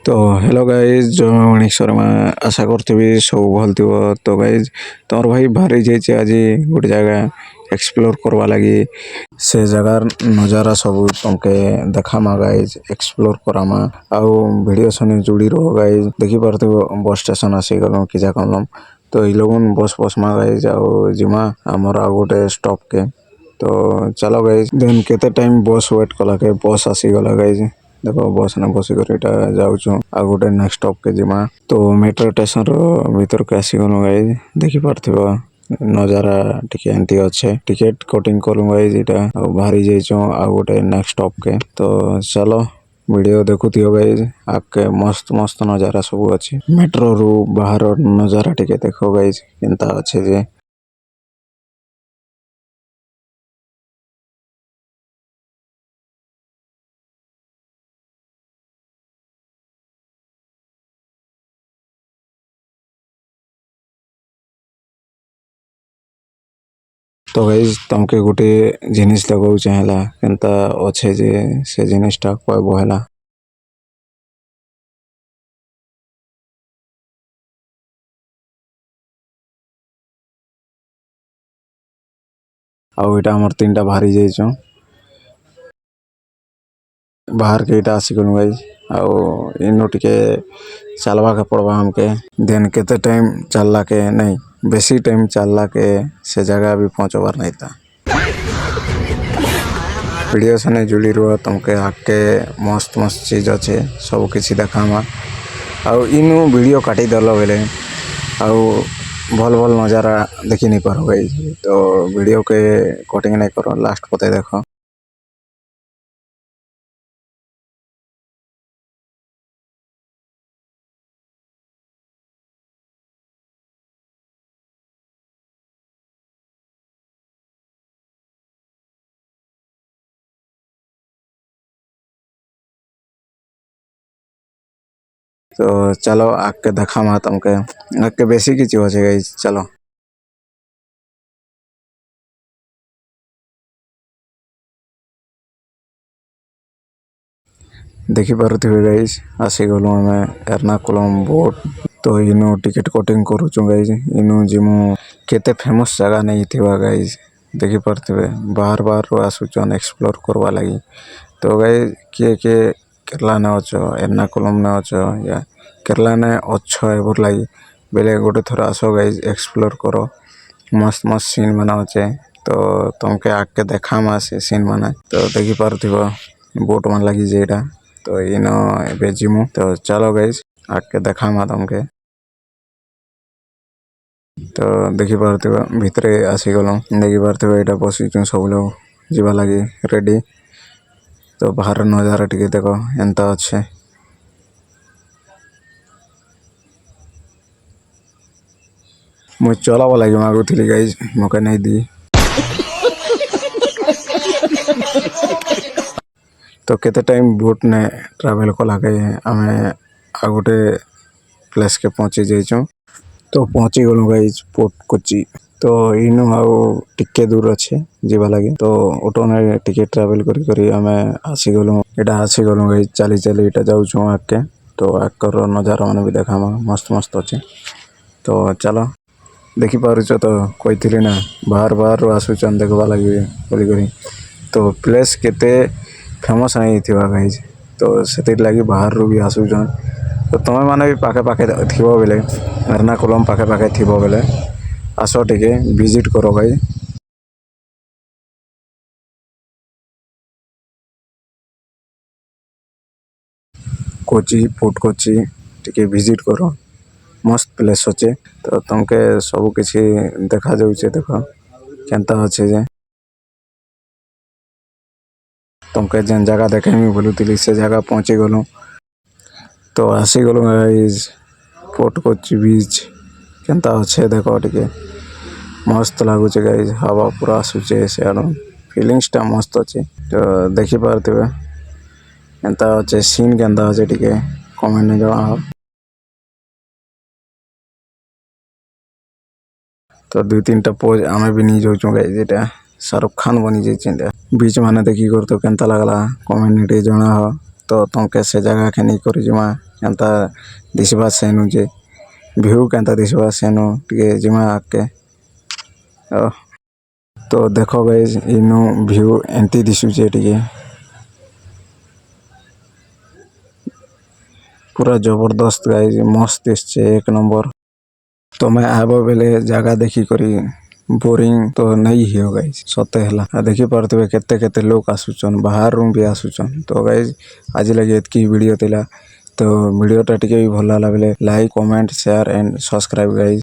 तो hello guys जो मणिक शर्मा आशा करथिबी सब भल थिबो। तो गाइज तोर भाई बाहरी जाइए आज गोटे जगह एक्सप्लोर करवा लगी से जगार नजारा सब तुमके देखामा गाइज एक्सप्लोर करामा आउ वीडियो सने जुड़ी रहो गाइज देखि पारथिबो बस स्टेशन आसी गलो कि जा कलम तो इ लोगन बस मा गाइज आउ जिमा हमर आ गोटे स्टॉप के तो चलो गाइज देन केते टाइम बस वेट कला के बस आसी गला गाइज देखो बस ने बसिकर इटा जाऊँ आ गोटे नेक्स्ट स्टॉप के जिमा तो मेट्रो स्टेशन भीतर के आसी गलो गाइज देखि पारथिबो नजारा टिके एंती अच्छे टिकट कटिंग करूँ गाइज इटा बाहरी जाइछो आ गोटे नेक्स्ट स्टॉप के तो चलो वीडियो देखुथियो गाइज आके मस्त मस्त नजारा सब अच्छे मेट्रो रु बाहर नजारा टिके देखो गाइज केनता अच्छे जे तो गाइज तुमके गोटे जिनिस लगौ चाहेला केनता अच्छे जे से जिनिसटा कहबो हैला आउ इटा हमर तीनटा बाहरी जाइछो बाहर के इटा आसी गलु गाइज आउ इनो टिके चलवा के पड़वा हमके देन केते टाइम चलला के नहीं बेसी टाइम चलला के से जगह भी पहुंचबार नहीं था वीडियो सने जुड़ी रहो तुमके आके मस्त मस्त चीज अच्छे सब किसी देखामा आउ इनु वीडियो काटी दलो बेले आउ भल भल नजारा देखी नहीं पारो गाइज तो वीडियो के कटिंग नहीं करो लास्ट पते देखो तो चलो आके देखामा तुमके आके बेसी किछु अच्छे गाइज चलो देखि पारुथिबे गाइज आसी गलु हमें एर्नाकुलम बोट तो इनु टिकट कटिंग करूछु गाइज इनु जिमु केते फेमस जगह नहीं थिबा गाइज देखि पारुथिबे बाहर बाहर रो आसुचन एक्सप्लोर करवा लगी तो गाइज के केरला ने अछो एर्नाकुलम ने अछो या केरला ने अच्छो एबोर लगी बेले गोटे थोड़ा आसो गाइज एक्सप्लोर करो मस्त मस्त सीन बना अच्छे तो तुमके आके देखामा से सीन बना तो देखि पारुथिबो बोट मन लगी जेटा तो इनो एबे जिमु तो चलो गाइज आके देखामा तुमके तो देखि पारुथिबो भितरे आसी गलो देखि पारुथिबो एटा बसिचु सब लोग जीवा लगी रेडी तो बाहर नजारा टिके देखो एंता अच्छे मु चलावा लगी मागुथिली गाइज मौका नहीं दी तो केते टाइम बोट ने ट्रैवल कला के आमे आ गोटे प्लेस के पहुंची जाइछो तो पहुंची गलु गाइज पोर्ट कोची तो इनु आउ टिके दूर अच्छे जीवा लगे तो ऑटो ने टिके ट्रैवल करी करी आमे आसी गलु एटा आसी गलु गाइज चली चली एटा जाउछु आके तो आकर नजारा माने भी देखामा मस्त मस्त अच्छे तो चलो देखि पारुछ तो कहिथिली ना बाहर बाहर आसुचन देखबा लगी बोली करी तो प्लेस केते फेमस नहीं थिबा गाइज तो सेति लगी बाहर रू भी आसुचन तो तुम माने भी पाखे पाखे थिबो बेले एर्नाकुलम पाखे पाखे थिबो बेले आसो टिके विजिट करो गाइज कोची फोर्ट कोची टिके विजिट करो मस्त प्लेस अच्छे तो तुमके सब किसी देखा जाउछे देखो केनता अच्छे जे तुमके जेन जगह देखेमी बोलुथिली से जगह पहुंची गलु तो आसी गलु गाइज फोर्ट कोची बीच केनता अच्छे देखो टिके मस्त लागुचे गाइज हवा पूरा आसुचे सियाडो फीलिंग्स टा मस्त अच्छे तो देखि पारथिबे एंता अच्छे सीन केनता अच्छे टिके कमेंट ने जवाब तो दुई तीन टा पोज आमे भी नहीं जाउछु गाइज एटा शाहरुख खान बनी जाइछे बीच माने देखि कर तो केनता लागला कमेंट ने जना हो तो तुम कैसे जगह के नहीं कर କେନ୍ତା ଦିଶବା ସେନୁ ଯେ ଭିଉ କେନ୍ତା ଦିଶବା ସେନୁ ଟିକେ ଯିମା ଆଗ୍କେ ତ ଦେଖ ଗାଇଜ୍ ଇନୁ ଭିଉ ଏମିତି ଦିଶୁଛେ ଟିକେ ପୁରା ଜବରଦସ୍ତ ଗାଇଜ୍ ମସ୍ତ ଦିଶୁଛେ 1 ନମ୍ବର। ତମେ ଆଇବ ବେଲେ ଜାଗା ଦେଖିକରି ବୋରିଂ ତ ନେଇ ହିଅ ଗାଇଜ୍ ସତେ ହେଲା ଦେଖିପାରୁଥିବେ କେତେ କେତେ ଲୋକ ଆସୁଛନ୍ ବାହାରୁ ବି ଆସୁଛନ୍। ତ ଗାଇଜ୍ ଆଜି ଲାଗି ଏତିକି ଭିଡ଼ିଓ ଥିଲା। ତ ଭିଡ଼ିଓଟା ଟିକେ ବି ଭଲ ହେଲା ବେଲେ like comment share and subscribe guys.